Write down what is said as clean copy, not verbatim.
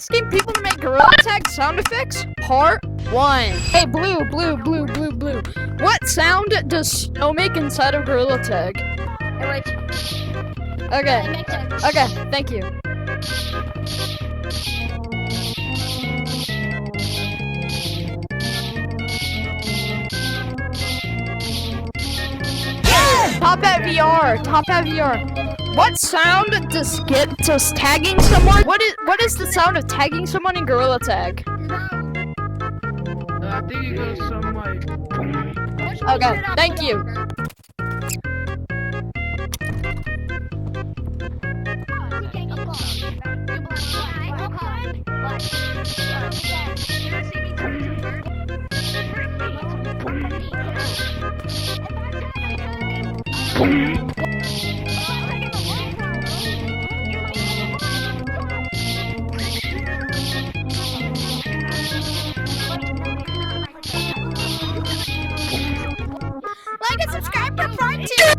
asking people to make Gorilla Tag sound effects, part 1. Hey, Blue. What sound does Snow make inside of Gorilla Tag? Okay, thank you. Top at VR. What sound does tagging someone? What is the sound of tagging someone in Gorilla Tag? I think it goes something like. Okay, thank you. Like and subscribe for part 2.